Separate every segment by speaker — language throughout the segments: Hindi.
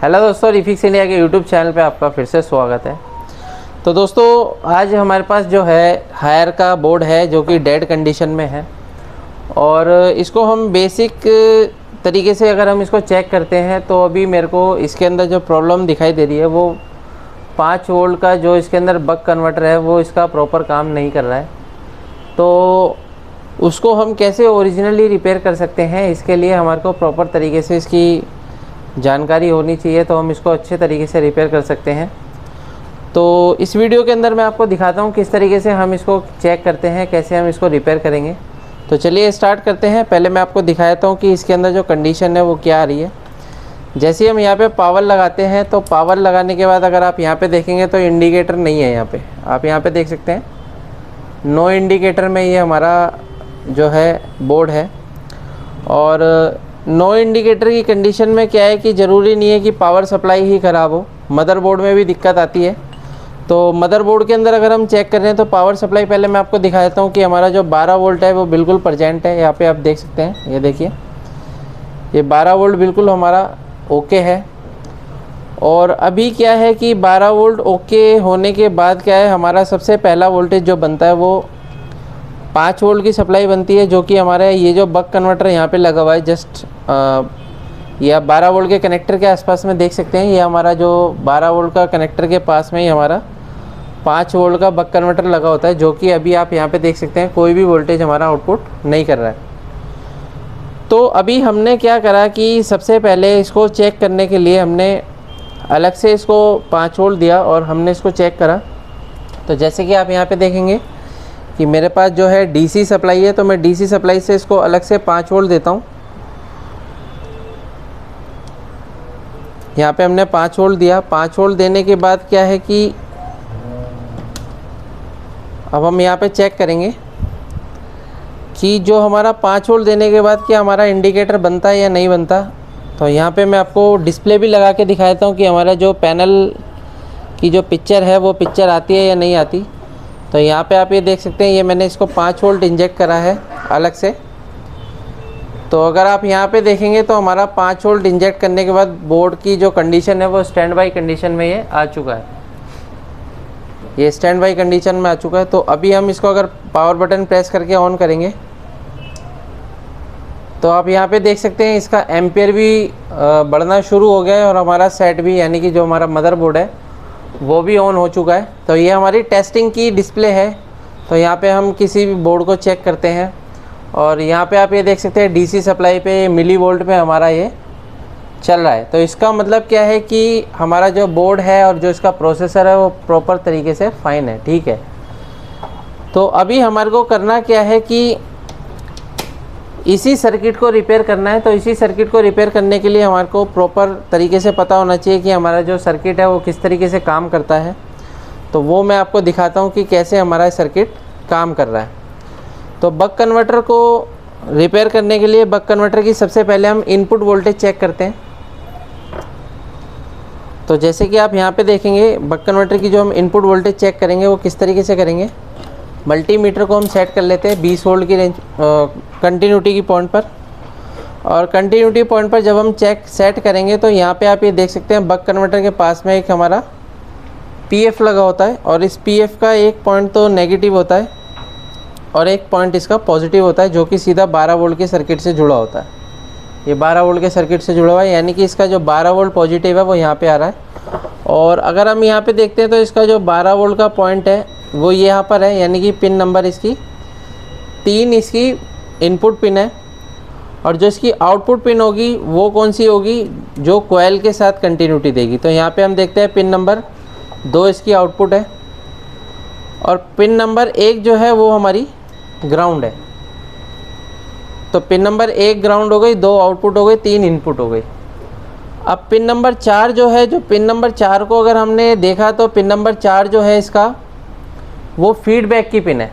Speaker 1: हेलो दोस्तों, रिफिक्स इंडिया के यूट्यूब चैनल पे आपका फिर से स्वागत है। तो दोस्तों, आज हमारे पास जो है हायर का बोर्ड है जो कि डेड कंडीशन में है और इसको हम बेसिक तरीके से अगर हम इसको चेक करते हैं तो अभी मेरे को इसके अंदर जो प्रॉब्लम दिखाई दे रही है वो 5 वोल्ट का जो इसके अंदर बक कन्वर्टर है वो इसका प्रॉपर काम नहीं कर रहा है। तो उसको हम कैसे ओरिजिनली रिपेयर कर सकते हैं, इसके लिए हमारे को प्रॉपर तरीके से इसकी जानकारी होनी चाहिए, तो हम इसको अच्छे तरीके से रिपेयर कर सकते हैं। तो इस वीडियो के अंदर मैं आपको दिखाता हूँ किस तरीके से हम इसको चेक करते हैं, कैसे हम इसको रिपेयर करेंगे। तो चलिए स्टार्ट करते हैं। पहले मैं आपको दिखाता हूँ कि इसके अंदर जो कंडीशन है वो क्या आ रही है। जैसे हम यहाँ पे पावर लगाते हैं तो पावर लगाने के बाद अगर आप यहाँ पे देखेंगे तो इंडिकेटर नहीं है। यहाँ पे आप यहाँ पे देख सकते हैं नो इंडिकेटर में ये हमारा जो है बोर्ड है। और नो इंडिकेटर की कंडीशन में क्या है कि ज़रूरी नहीं है कि पावर सप्लाई ही ख़राब हो, मदरबोर्ड में भी दिक्कत आती है। तो मदरबोर्ड के अंदर अगर हम चेक कर रहे हैं तो पावर सप्लाई पहले मैं आपको दिखा देता हूँ कि हमारा जो 12 वोल्ट है वो बिल्कुल प्रेजेंट है। यहाँ पे आप देख सकते हैं, ये देखिए ये 12 वोल्ट बिल्कुल हमारा ओके है। और अभी क्या है कि 12 वोल्ट ओके होने के बाद क्या है, हमारा सबसे पहला वोल्टेज जो बनता है वो 5 वोल्ट की सप्लाई बनती है, जो कि हमारे ये जो बक कन्वर्टर यहाँ पे लगा हुआ है जस्ट या 12 वोल्ट के कनेक्टर के आसपास में देख सकते हैं। ये हमारा जो 12 वोल्ट का कनेक्टर के पास में ही हमारा 5 वोल्ट का बक कन्वर्टर लगा होता है, जो कि अभी आप यहाँ पे देख सकते हैं कोई भी वोल्टेज हमारा आउटपुट नहीं कर रहा है। तो अभी हमने क्या करा कि सबसे पहले इसको चेक करने के लिए हमने अलग से इसको 5 वोल्ट दिया और हमने इसको चेक करा। तो जैसे कि आप यहाँ पे देखेंगे कि मेरे पास जो है डीसी सप्लाई है, तो मैं डीसी सप्लाई से इसको अलग से 5 वोल्ट देता हूँ। यहाँ पे हमने 5 वोल्ट दिया। 5 वोल्ट देने के बाद क्या है कि अब हम यहाँ पे चेक करेंगे कि जो हमारा 5 वोल्ट देने के बाद क्या हमारा इंडिकेटर बनता है या नहीं बनता। तो यहाँ पे मैं आपको डिस्प्ले भी लगा के दिखाता हूँ कि हमारा जो पैनल की जो पिक्चर है वो पिक्चर आती है या नहीं आती। तो यहाँ पे आप ये देख सकते हैं, ये मैंने इसको 5 वोल्ट इंजेक्ट करा है अलग से। तो अगर आप यहाँ पे देखेंगे तो हमारा 5 वोल्ट इंजेक्ट करने के बाद बोर्ड की जो कंडीशन है वो स्टैंड बाई कंडीशन में ये आ चुका है। ये स्टैंड बाई कंडीशन में आ चुका है। तो अभी हम इसको अगर पावर बटन प्रेस करके ऑन करेंगे तो आप यहाँ पे देख सकते हैं इसका एम्पियर भी बढ़ना शुरू हो गया है और हमारा सेट भी, यानी कि जो हमारा मदरबोर्ड है वो भी ऑन हो चुका है। तो ये हमारी टेस्टिंग की डिस्प्ले है। तो यहाँ पे हम किसी भी बोर्ड को चेक करते हैं और यहाँ पे आप ये देख सकते हैं डीसी सप्लाई पे मिली वोल्ट पे हमारा ये चल रहा है। तो इसका मतलब क्या है कि हमारा जो बोर्ड है और जो इसका प्रोसेसर है वो प्रॉपर तरीके से फाइन है, ठीक है। तो अभी हमारे को करना क्या है कि इसी सर्किट को रिपेयर करना है। तो इसी सर्किट को रिपेयर करने के लिए हमारे को प्रॉपर तरीके से पता होना चाहिए कि हमारा जो सर्किट है वो किस तरीके से काम करता है। तो वो मैं आपको दिखाता हूँ कि कैसे हमारा सर्किट काम कर रहा है। तो बक कन्वर्टर को रिपेयर करने के लिए बक कन्वर्टर की सबसे पहले हम इनपुट वोल्टेज चेक करते हैं। तो जैसे कि आप यहाँ पे देखेंगे बक कन्वर्टर की जो हम इनपुट वोल्टेज चेक करेंगे वो किस तरीके से करेंगे। मल्टीमीटर को हम सेट कर लेते हैं 20 वोल्ट की रेंज कंटिन्यूटी की पॉइंट पर। और कंटिन्यूटी पॉइंट पर जब हम सेट करेंगे तो यहाँ पे आप ये देख सकते हैं बक कन्वर्टर के पास में एक हमारा पीएफ लगा होता है और इस पीएफ का एक पॉइंट तो नेगेटिव होता है और एक पॉइंट इसका पॉजिटिव होता है, जो कि सीधा 12 वोल्ट के सर्किट से जुड़ा होता है। ये 12 वोल्ट के सर्किट से जुड़ा हुआ है, यानी कि इसका जो 12 वोल्ट पॉजिटिव है वो यहाँ पे आ रहा है। और अगर हम यहाँ पे देखते हैं तो इसका जो 12 वोल्ट का पॉइंट है वो यहाँ पर है, यानी कि पिन नंबर इसकी 3 इसकी इनपुट पिन है। और जो इसकी आउटपुट पिन होगी वो कौन सी होगी, जो कोयल के साथ कंटिन्यूटी देगी। तो यहाँ पे हम देखते हैं पिन नंबर 2 इसकी आउटपुट है और पिन नंबर 1 जो है वो हमारी ग्राउंड है। तो पिन नंबर 1 ग्राउंड हो गई, 2 आउटपुट हो गई, 3 इनपुट हो गई। अब पिन नंबर 4 जो है, जो पिन नंबर 4 को अगर हमने देखा तो पिन नंबर 4 जो है इसका वो फीडबैक की पिन है।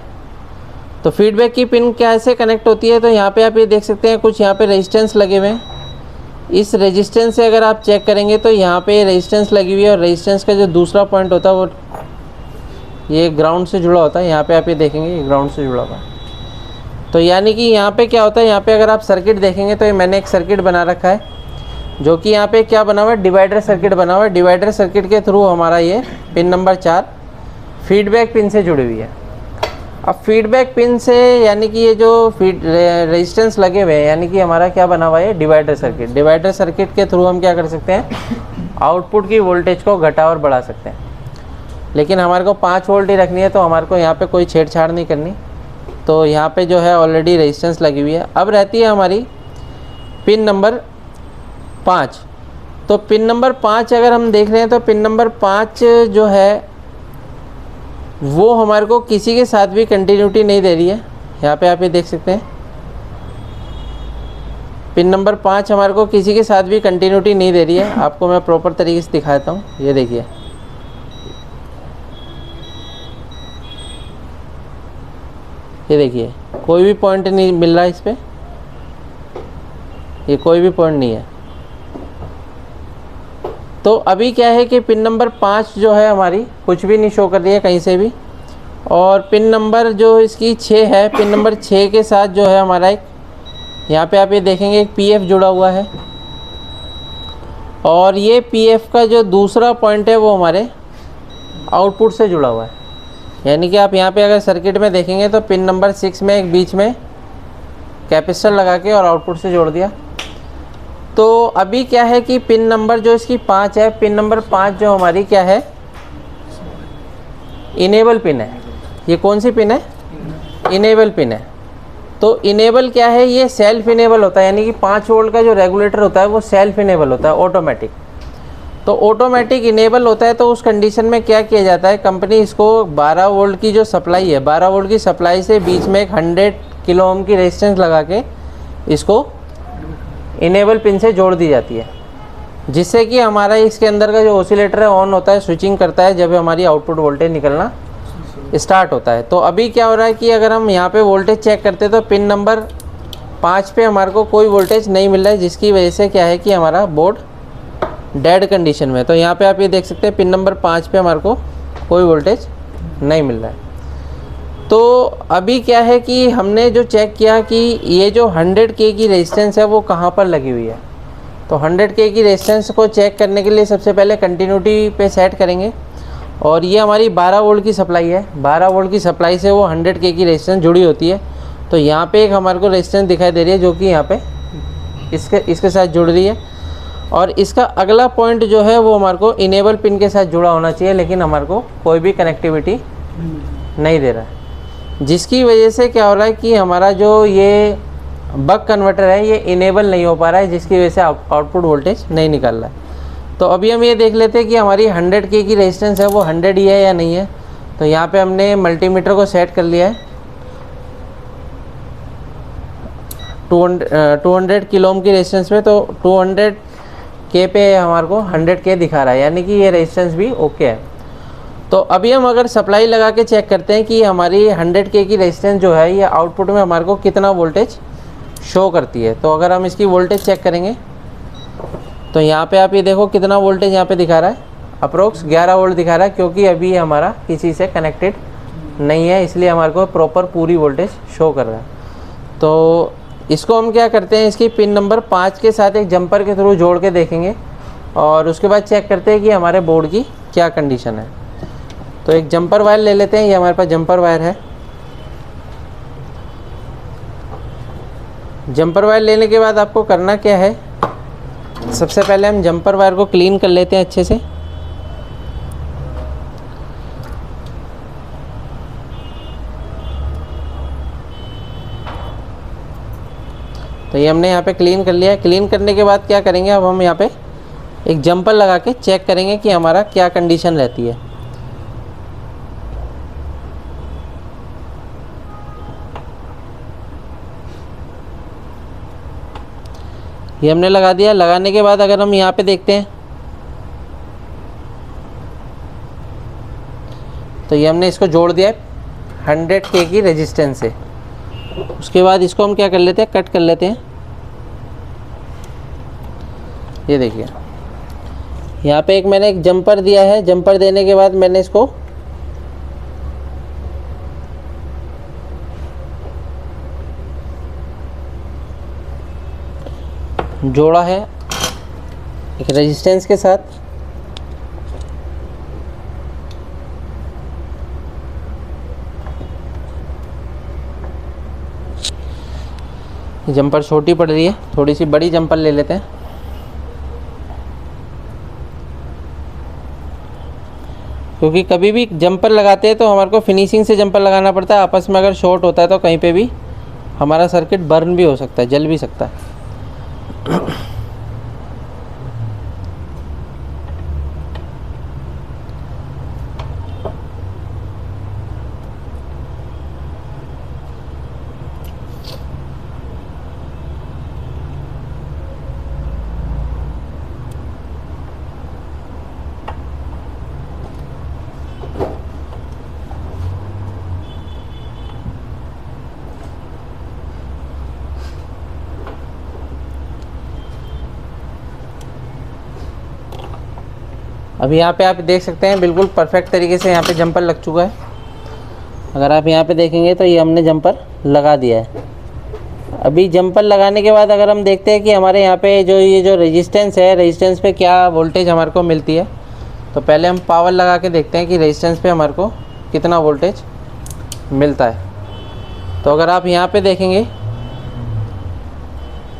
Speaker 1: तो फीडबैक की पिन कैसे कनेक्ट होती है, तो यहाँ पे आप ये देख सकते हैं कुछ यहाँ पे रेजिस्टेंस लगे हुए हैं। इस रेजिस्टेंस से अगर आप चेक करेंगे तो यहाँ पे रेजिस्टेंस लगी हुई है और रेजिस्टेंस का जो दूसरा पॉइंट होता है वो ये ग्राउंड से जुड़ा होता है। यहाँ पे आप ये देखेंगे ये ग्राउंड से जुड़ा हुआ है। तो यानी कि यहाँ पे क्या होता है, यहाँ पे अगर आप सर्किट देखेंगे तो ये मैंने एक सर्किट बना रखा है जो कि यहाँ पे क्या बना हुआ है, डिवाइडर सर्किट बना हुआ है। डिवाइडर सर्किट के थ्रू हमारा ये पिन नंबर 4 फीडबैक पिन से जुड़ी हुई है। अब फीडबैक पिन से यानी कि ये जो रेजिस्टेंस लगे हुए हैं, यानी कि हमारा क्या बना हुआ है, डिवाइडर सर्किट। डिवाइडर सर्किट के थ्रू हम क्या कर सकते हैं, आउटपुट की वोल्टेज को घटा और बढ़ा सकते हैं। लेकिन हमारे को 5 वोल्ट ही रखनी है, तो हमारे को यहाँ पे कोई छेड़छाड़ नहीं करनी। तो यहाँ पे जो है ऑलरेडी रेजिस्टेंस लगी हुई है। अब रहती है हमारी पिन नंबर 5। तो पिन नंबर 5 अगर हम देख रहे हैं, तो पिन नंबर 5 जो है वो हमारे को किसी के साथ भी कंटिन्यूटी नहीं दे रही है। यहाँ पे आप ये देख सकते हैं, पिन नंबर 5 हमारे को किसी के साथ भी कंटिन्यूटी नहीं दे रही है। आपको मैं प्रॉपर तरीके से दिखाता हूँ, ये देखिए। ये देखिए, कोई भी पॉइंट नहीं मिल रहा है इस पर, ये कोई भी पॉइंट नहीं है। तो अभी क्या है कि पिन नंबर 5 जो है हमारी कुछ भी नहीं शो कर रही है कहीं से भी। और पिन नंबर जो इसकी 6 है, पिन नंबर 6 के साथ जो है हमारा एक, यहाँ पे आप ये देखेंगे, एक पीएफ जुड़ा हुआ है। और ये पीएफ का जो दूसरा पॉइंट है वो हमारे आउटपुट से जुड़ा हुआ है। यानी कि आप यहाँ पे अगर सर्किट में देखेंगे तो पिन नंबर 6 में एक बीच में कैपेसिटर लगा के और आउटपुट से जोड़ दिया। तो अभी क्या है कि पिन नंबर जो इसकी 5 है, पिन नंबर 5 जो हमारी क्या है, इनेबल पिन है। ये कौन सी पिन है, इनेबल पिन है। तो इनेबल क्या है, ये सेल्फ इनेबल होता है। यानी कि 5 वोल्ट का जो रेगुलेटर होता है वो सेल्फ इनेबल होता है, ऑटोमेटिक। तो ऑटोमेटिक इनेबल होता है, तो उस कंडीशन में क्या किया जाता है, कंपनी इसको 12 वोल्ट की जो सप्लाई है, 12 वोल्ट की सप्लाई से बीच में एक 100 किलो ओम की रेजिस्टेंस लगा के इसको इनेबल पिन से जोड़ दी जाती है, जिससे कि हमारा इसके अंदर का जो ऑसिलेटर है ऑन होता है, स्विचिंग करता है जब हमारी आउटपुट वोल्टेज निकलना स्टार्ट होता है। तो अभी क्या हो रहा है कि अगर हम यहाँ पे वोल्टेज चेक करते हैं तो पिन नंबर 5 पे हमारे को कोई वोल्टेज नहीं मिल रहा है, जिसकी वजह से क्या है कि हमारा बोर्ड डेड कंडीशन में है। तो यहाँ पे आप ये देख सकते हैं, पिन नंबर 5 पे हमारे को कोई वोल्टेज नहीं मिल रहा है। तो अभी क्या है कि हमने जो चेक किया कि ये जो 100K की रेजिस्टेंस है वो कहाँ पर लगी हुई है। तो 100K की रेजिस्टेंस को चेक करने के लिए सबसे पहले कंटिन्यूटी पे सेट करेंगे। और ये हमारी 12 वोल्ट की सप्लाई है, 12 वोल्ट की सप्लाई से वो 100K की रेजिस्टेंस जुड़ी होती है। तो यहाँ पे एक हमारे को रेजिस्टेंस दिखाई दे रही है जो कि यहाँ पे इसके साथ जुड़ रही है। और इसका अगला पॉइंट जो है वो हमारे को इनेबल पिन के साथ जुड़ा होना चाहिए, लेकिन हमारे को कोई भी कनेक्टिविटी नहीं दे रहा है, जिसकी वजह से क्या हो रहा है कि हमारा जो ये बक कन्वर्टर है ये इनेबल नहीं हो पा रहा है, जिसकी वजह से आउटपुट वोल्टेज नहीं निकल रहा है। तो अभी हम ये देख लेते हैं कि हमारी 100K की रेजिस्टेंस है वो 100 ही है या नहीं है। तो यहाँ पे हमने मल्टीमीटर को सेट कर लिया है 200 किलो ओम की रेजिस्टेंस पे। तो 200K पे हमारे को 100K दिखा रहा है, यानी कि ये रेजिस्टेंस भी ओके है। तो अभी हम अगर सप्लाई लगा के चेक करते हैं कि हमारी 100K की रेजिस्टेंस जो है ये आउटपुट में हमारे को कितना वोल्टेज शो करती है। तो अगर हम इसकी वोल्टेज चेक करेंगे तो यहाँ पे आप ये देखो कितना वोल्टेज यहाँ पे दिखा रहा है, अप्रोक्स 11 वोल्ट दिखा रहा है, क्योंकि अभी हमारा किसी से कनेक्टेड नहीं है, इसलिए हमारे को प्रॉपर पूरी वोल्टेज शो कर रहा है। तो इसको हम क्या करते हैं, इसकी पिन नंबर 5 के साथ एक जंपर के थ्रू जोड़ के देखेंगे और उसके बाद चेक करते हैं कि हमारे बोर्ड की क्या कंडीशन है। तो एक जंपर वायर ले लेते हैं, ये हमारे पास जंपर वायर है। जंपर वायर लेने के बाद आपको करना क्या है, सबसे पहले हम जंपर वायर को क्लीन कर लेते हैं अच्छे से। तो ये हमने यहाँ पे क्लीन कर लिया है। क्लीन करने के बाद क्या करेंगे, अब हम यहाँ पे एक जंपर लगा के चेक करेंगे कि हमारा क्या कंडीशन रहती है। ये हमने लगा दिया। लगाने के बाद अगर हम यहाँ पे देखते हैं तो ये हमने इसको जोड़ दिया है 100K की रेजिस्टेंस से। उसके बाद इसको हम क्या कर लेते हैं, कट कर लेते हैं। ये देखिए यहाँ पे एक मैंने एक जंपर दिया है। जंपर देने के बाद मैंने इसको जोड़ा है एक रेजिस्टेंस के साथ। जंपर छोटी पड़ रही है, थोड़ी सी बड़ी जंपर ले लेते हैं। क्योंकि कभी भी जंपर लगाते हैं तो हमारे को फिनिशिंग से जंपर लगाना पड़ता है। आपस में अगर शॉर्ट होता है तो कहीं पे भी हमारा सर्किट बर्न भी हो सकता है, जल भी सकता है। अभी यहाँ पे आप देख सकते हैं बिल्कुल परफेक्ट तरीके से यहाँ पे जंपर लग चुका है। अगर आप यहाँ पे देखेंगे तो ये हमने जंपर लगा दिया है। अभी जंपर लगाने के बाद अगर हम देखते हैं कि हमारे यहाँ पे ये जो रेजिस्टेंस है, रेजिस्टेंस पे क्या वोल्टेज हमारे को मिलती है, तो पहले हम पावर लगा के देखते हैं कि रेजिस्टेंस पे हमारे को कितना वोल्टेज मिलता है। तो अगर आप यहाँ पे देखेंगे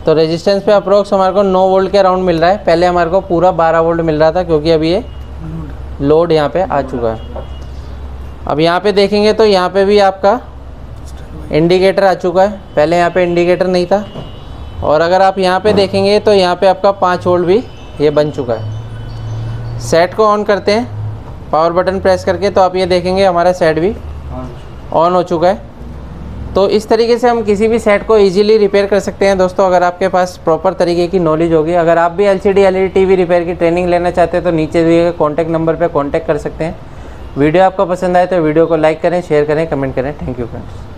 Speaker 1: तो रेजिस्टेंस पे अप्रोक्स हमारे को 9 वोल्ट के अराउंड मिल रहा है। पहले हमारे को पूरा 12 वोल्ट मिल रहा था, क्योंकि अभी ये लोड यहाँ पे आ चुका है। अब यहाँ पे देखेंगे तो यहाँ पे भी आपका इंडिकेटर आ चुका है। पहले यहाँ पे इंडिकेटर नहीं था। और अगर आप यहाँ पे देखेंगे तो यहाँ पे आपका 5 वोल्ट भी ये बन चुका है। सेट को ऑन करते हैं पावर बटन प्रेस करके, तो आप ये देखेंगे हमारा सेट भी ऑन हो चुका है। तो इस तरीके से हम किसी भी सेट को इजीली रिपेयर कर सकते हैं दोस्तों, अगर आपके पास प्रॉपर तरीके की नॉलेज होगी। अगर आप भी एलसीडी एलईडी टीवी रिपेयर की ट्रेनिंग लेना चाहते हैं तो नीचे दिए गए कॉन्टैक्ट नंबर पर कॉन्टैक्ट कर सकते हैं। वीडियो आपको पसंद आए तो वीडियो को लाइक करें, शेयर करें, कमेंट करें। Thank you friends.